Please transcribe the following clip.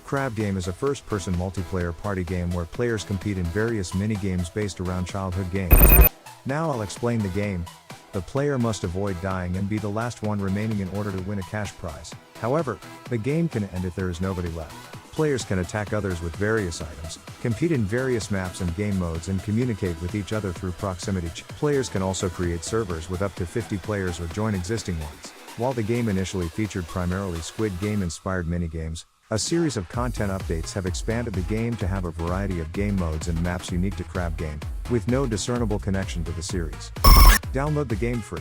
Crab Game is a first-person multiplayer party game where players compete in various mini-games based around childhood games. Now I'll explain the game. The player must avoid dying and be the last one remaining in order to win a cash prize. However, the game can end if there is nobody left. Players can attack others with various items, compete in various maps and game modes, and communicate with each other through proximity. Players can also create servers with up to 50 players or join existing ones. While the game initially featured primarily Squid Game-inspired minigames, a series of content updates have expanded the game to have a variety of game modes and maps unique to Crab Game, with no discernible connection to the series. Download the game free.